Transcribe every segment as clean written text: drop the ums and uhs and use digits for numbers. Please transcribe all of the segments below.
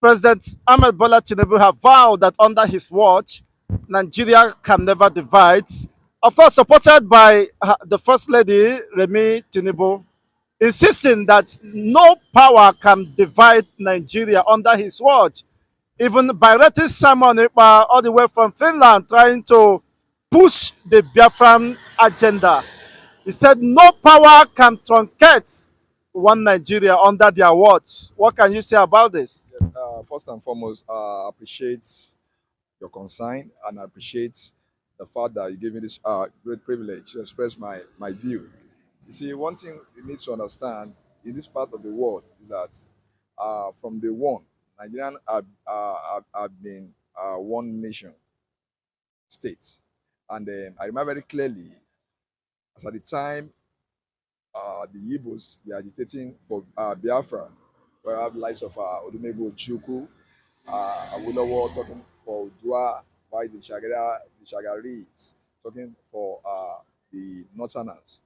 President Ahmed Bola Tinubu have vowed that under his watch, Nigeria can never divide. Of course, supported by the First Lady, Remi Tinubu, insisting that no power can divide Nigeria under his watch. Even Bayretti Simon Ekpa, all the way from Finland, trying to push the Biafran agenda. He said no power can truncate one Nigeria under their watch. What can you say about this? Yes, first and foremost, I appreciate your concern and I appreciate the fact that you gave me this great privilege to express my view. You see, one thing you need to understand in this part of the world is that from day one, Nigerian have been one nation state. And I remember very clearly, as at the time the Igbos were agitating for Biafra, where I have the likes of Odumegwu Ojukwu, Awolowo talking for Udua, why the Shagaris talking for the Northerners.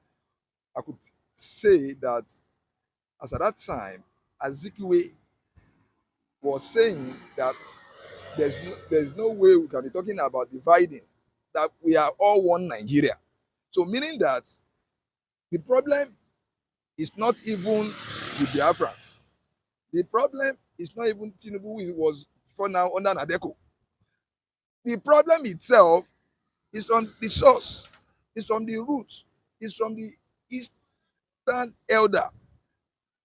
I could say that as at that time, Azikiwe was saying that there's no way we can be talking about dividing, that we are all one Nigeria. So meaning that the problem is not even the Biafrans. The problem is not even Tinubu, who was for now under Nadeko. The problem itself is from the source, it's from the root, it's from the Eastern elder,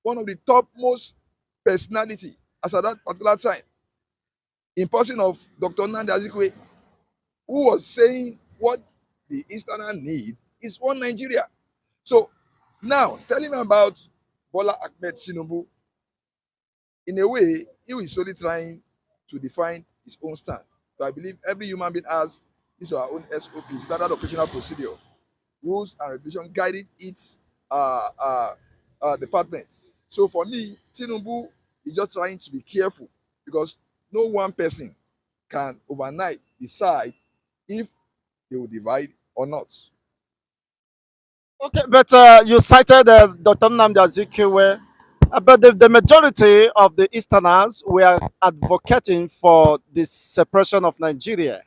one of the topmost personality as at that particular time, in person of Dr. Nnamdi Azikiwe, who was saying what the Easterners need is one Nigeria. So now, telling me about Bola Ahmed Tinubu, in a way, he is solely trying to define his own stand. So I believe every human being has his or her own SOP, standard operational procedure, rules and regulation guiding its department. So for me, Tinubu is just trying to be careful because no one person can overnight decide if they will divide or not. Okay, but you cited Dr. Nnamdi Azikiwe, but the majority of the Easterners were advocating for the separation of Nigeria.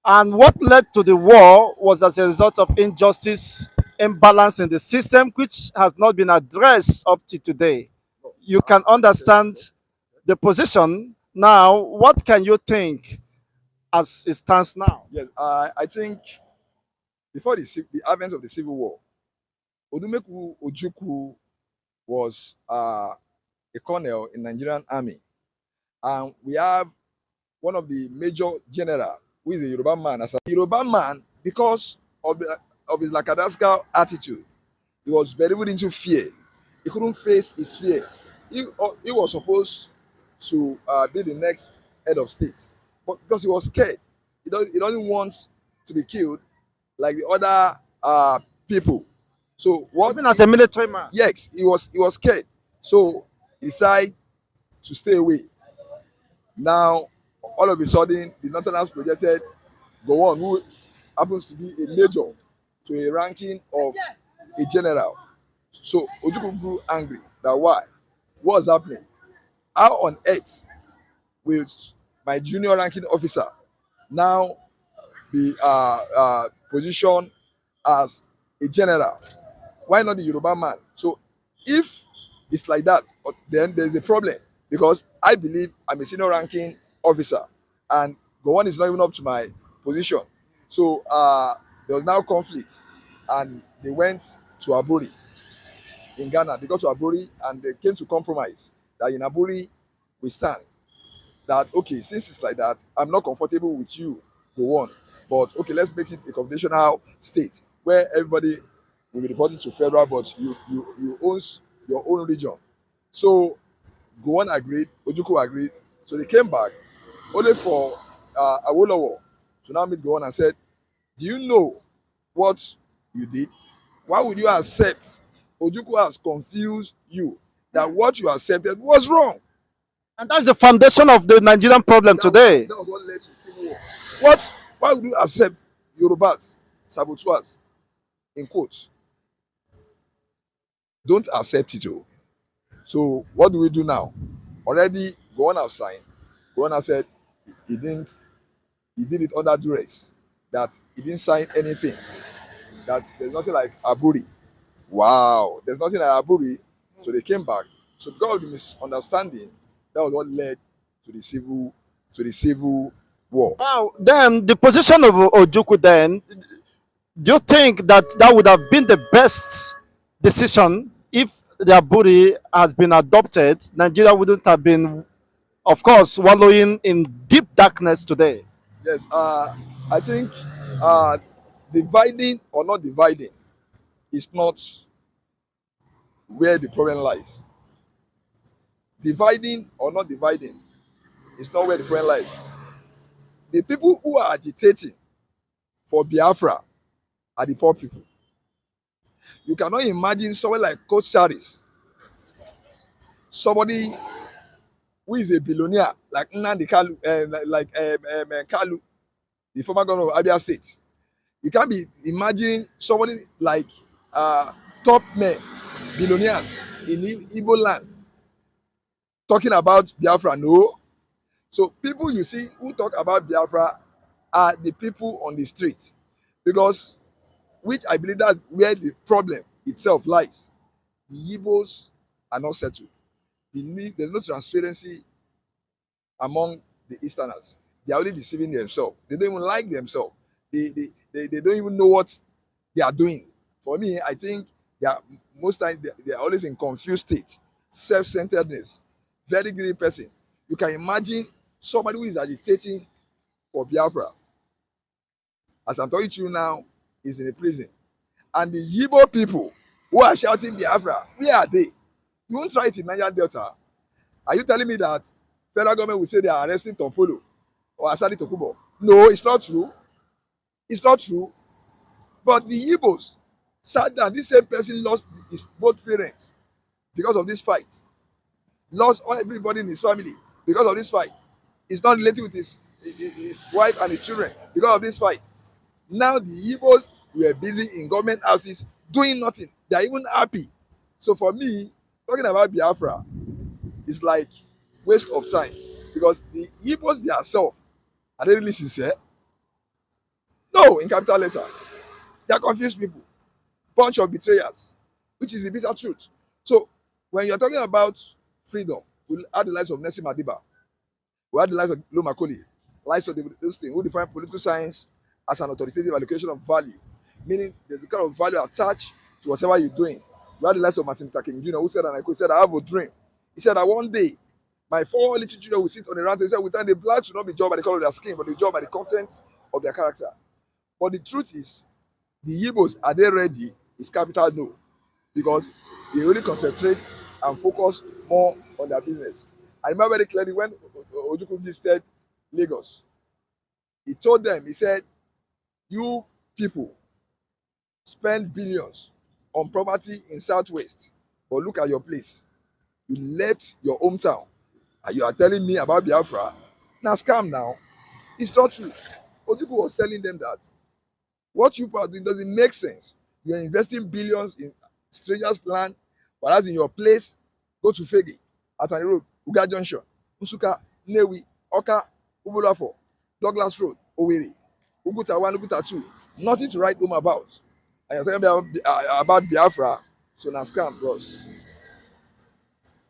And what led to the war was as a result of injustice, imbalance in the system, which has not been addressed up to today. You can understand the position now. What can you think as it stands now? Yes, I think before the advent of the Civil War, Odumeku Ojukwu was a colonel in Nigerian army, and we have one of the major general who is a Yoruba man. As a Yoruba man, because of his lackadaisical attitude, he was very much into fear. He couldn't face his fear. He was supposed to be the next head of state, but because he was scared, he doesn't want to be killed like the other people. So what? Even as a military man. Yes, he was scared. So he decided to stay away. Now, all of a sudden, the Northerners projected Gowon, who happens to be a major, to a ranking of a general. So Ojukwu grew angry. That why? What's happening? How on earth will my junior ranking officer now be positioned as a general? Why not the Yoruba man? So if it's like that, then there's a problem because I believe I'm a senior ranking officer and Gowon is not even up to my position. So there was now conflict and they went to Aburi in Ghana. They got to Aburi and they came to compromise that in Aburi we stand. That okay, since it's like that, I'm not comfortable with you, Gowon, but okay, let's make it a combinational state where everybody will be reporting to federal, but you own your own region. So Gowon agreed, Ojukwu agreed. So they came back only for Awolowo to now meet Gowon and said, "Do you know what you did? Why would you accept? Ojukwu has confused you that what you accepted was wrong." And that's the foundation of the Nigerian problem today. That was what led to civil war. What? Why would you accept Yorubas, saboteurs, in quotes? Don't accept it. Oh. So what do we do now? Already Gowon have signed. Gowon said he didn't, he did it under duress, that he didn't sign anything, that there's nothing like Aburi. Wow, there's nothing like Aburi. So they came back. So because of the misunderstanding, that was what led to the civil war. Wow. Then the position of Ojukwu then, do you think that that would have been the best decision if their body has been adopted? Nigeria wouldn't have been, of course, wallowing in deep darkness today. Yes, I think uh, dividing or not dividing is not where the problem lies. Dividing or not dividing is not where the problem lies. The people who are agitating for Biafra are the poor people. You cannot imagine someone like Coach Charis, somebody who is a billionaire like Nnamdi Kalu, Kalu, the former governor of Abia State. You can't be imagining somebody like top men, billionaires in Igbo land talking about Biafra. No. So people you see who talk about Biafra are the people on the street, because which I believe that's where the problem itself lies. The Igbos are not settled. There's no transparency among the Easterners. They are only deceiving themselves. They don't even like themselves. They don't even know what they are doing. For me, I think they are most times they are always in confused state, self-centeredness, very greedy person. You can imagine somebody who is agitating for Biafra, as I'm talking to you now, is in a prison. And the Yibo people who are shouting Biafra, where are they? You won't try it in Niger Delta. Are you telling me that federal government will say they are arresting Tompolo or Asadi Tokubo? No, it's not true. It's not true. But the Igbos sat down. This same person lost his both parents because of this fight. Lost everybody in his family because of this fight. He's not related with his wife and his children because of this fight. Now the Igbos were busy in government houses doing nothing. They are even happy. So for me, talking about Biafra is like waste of time, because the Igbos themselves, are they really sincere? No, in capital letter. They are confused people, bunch of betrayers, which is the bitter truth. So when you're talking about freedom, we had the lives of Nelson Madiba, we had the lives of Lo Macaulay, lives of David Houston, who define political science as an authoritative allocation of value, meaning there's a kind of value attached to whatever you're doing. We had the lives of Martin Luther King Jr., who said, and I quote, he said, I have a dream. He said that one day my four little children will sit on the round table. He said, with time the black should not be judged by the color of their skin, but be judged by the content of their character. But the truth is, the Igbos, are they ready? Is capital no, because they only concentrate and focus more on their business. I remember very clearly when Ojukwu visited Lagos, he told them, he said, you people spend billions on property in Southwest, but look at your place. You left your hometown and you are telling me about Biafra. Now scam now. It's not true. Ojukwu was telling them that what you are doing doesn't make sense. You are investing billions in strangers' land, whereas in your place, go to Fegi, Atani Road, Uga Junction, Usuka, Newi, Oka, Ubulafo, Douglas Road, Owerri, Uguta 1, Uguta 2. Nothing to write home about. And you're talking about Biafra, so now scam, bros.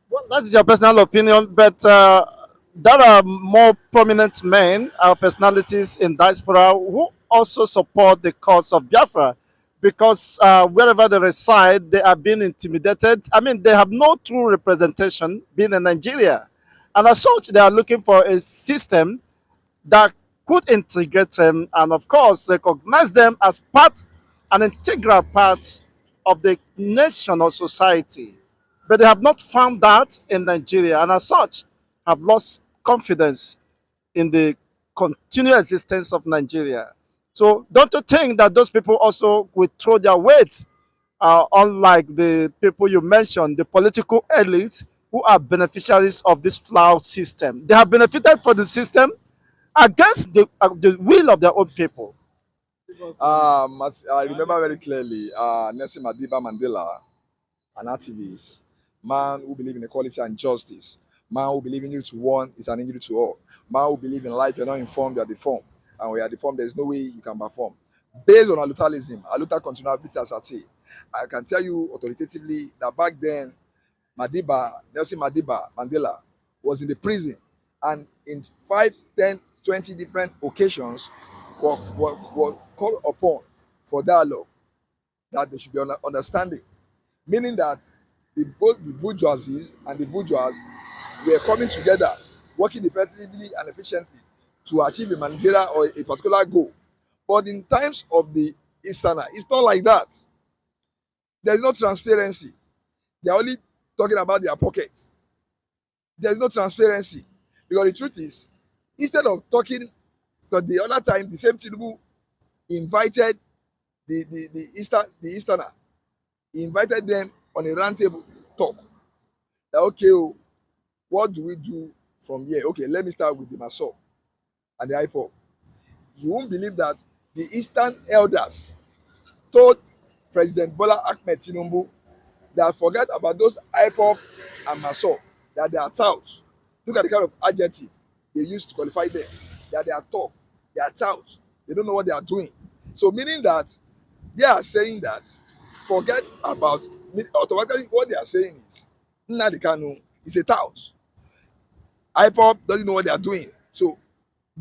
Well, that is your personal opinion, but there are more prominent men, personalities in diaspora who also support the cause of Biafra because wherever they reside, they are being intimidated. I mean, they have no true representation being in Nigeria. And as such, they are looking for a system that could integrate them and, of course, recognize them as part, an integral part of the nation or society. But they have not found that in Nigeria, and as such, have lost confidence in the continued existence of Nigeria. So, don't you think that those people also will throw their weight, unlike the people you mentioned, the political elites who are beneficiaries of this flawed system? They have benefited from the system against the will of their own people. I remember very clearly Nelson Madiba Mandela, an activist, man who believed in equality and justice. Man who believe in you to one is an injury to all. Man who believe in life, you're not informed, you're deformed. And when you're deformed, there's no way you can perform. Based on Alutalism, Aluta continual visas at I can tell you authoritatively that back then, Nelson Madiba Mandela was in the prison, and in 5, 10, 20 different occasions were called upon for dialogue, that there should be understanding, meaning that both the bourgeoisies and the bourgeois were coming together, working effectively and efficiently to achieve a managerial or a particular goal. But in times of the Easterner, it's not like that. There's no transparency. They're only talking about their pockets. There's no transparency. Because the truth is, instead of talking, because the other time, the same Tinubu invited the Easterner, he invited them on a roundtable talk. That, okay, oh, what do we do from here? Okay, let me start with the Maso and the IPOP. You won't believe that the Eastern elders told President Bola Ahmed Tinubu that forget about those IPOP and Maso, that they are touts. Look at the kind of adjective they use to qualify them. That they are top, they are touts, they don't know what they are doing. So meaning that they are saying that forget about, automatically what they are saying is Nnamdi Kanu is a tout. IPOP doesn't know what they are doing. So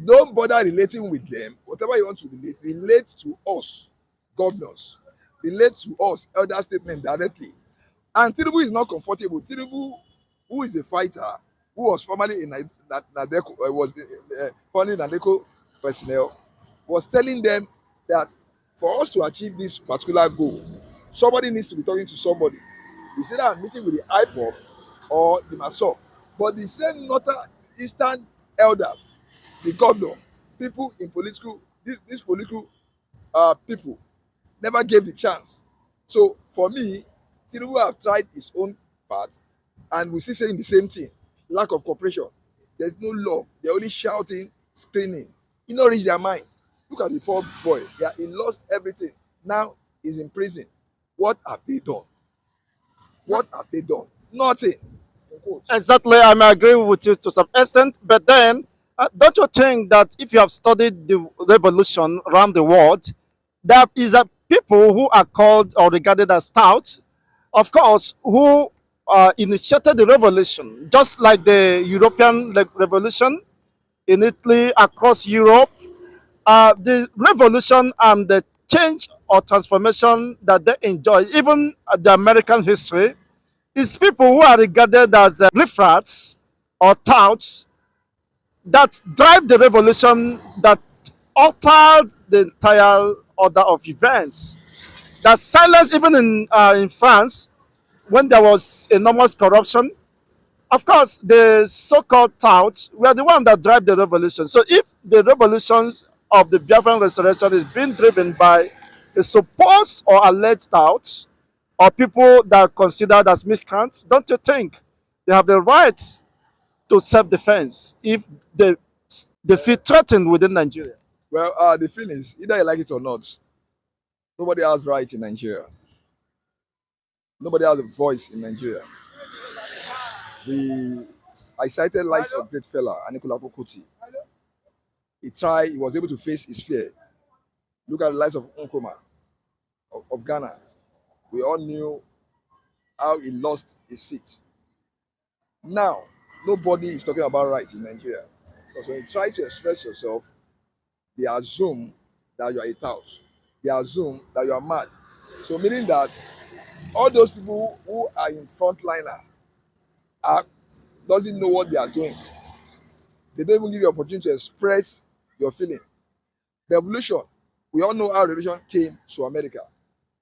don't bother relating with them. Whatever you want to relate to us, governors. Relate to us, elder statement directly. And Tinubu is not comfortable. Tinubu, who is a fighter, who was formerly in Nadeco, formerly Nadeco personnel, was telling them that for us to achieve this particular goal, somebody needs to be talking to somebody. He said, I'm meeting with the IPOP or the Maso. But the same northern eastern elders, the governor, people in political, these political people never gave the chance. So for me, Tinubu have tried his own part, and we still saying the same thing. Lack of cooperation. There's no love. They're only shouting, screaming. It not reach their mind. Look at the poor boy. Yeah, he lost everything. Now he's in prison. What have they done? What have they done? Nothing. Exactly, I may agree with you to some extent, but then don't you think that if you have studied the revolution around the world, there is a people who are called or regarded as stout, of course, who initiated the revolution, just like the European Revolution in Italy, across Europe, the revolution and the change or transformation that they enjoy, even the American history, is people who are regarded as riffraffs or touts that drive the revolution that altered the entire order of events. That silence, even in France, when there was enormous corruption, of course, the so-called touts were the one that drive the revolution. So if the revolutions of the Biafran restoration is being driven by a supposed or alleged touts or people that are considered as miscreants, don't you think they have the right to self-defense if they feel threatened within Nigeria? Well, the thing is, either you like it or not, nobody has right in Nigeria. Nobody has a voice in Nigeria. The I cited likes of great fella Anikulapo Kuti. He was able to face his fear. Look at the likes of Nkrumah of Ghana. We all knew how he lost his seat. Now, nobody is talking about right in Nigeria. Because when you try to express yourself, they assume that you are a tout. They assume that you are mad. So meaning that all those people who are in frontliner are doesn't know what they are doing. They don't even give you opportunity to express your feeling. Revolution, we all know how revolution came to America.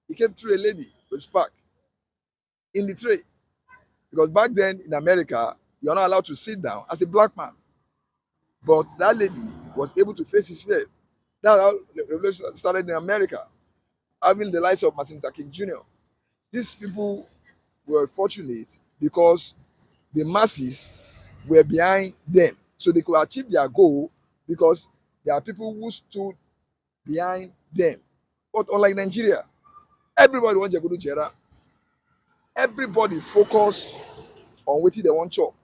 It came through a lady with spark in the tray. Because back then in America, you're not allowed to sit down as a black man. But that lady was able to face his fear. That's how the revolution started in America, having the likes of Martin Luther King Jr. These people were fortunate because the masses were behind them. So they could achieve their goal because there are people who stood behind them. But unlike Nigeria, everybody wants to go to Jera. Everybody focus on wetin they wan chop.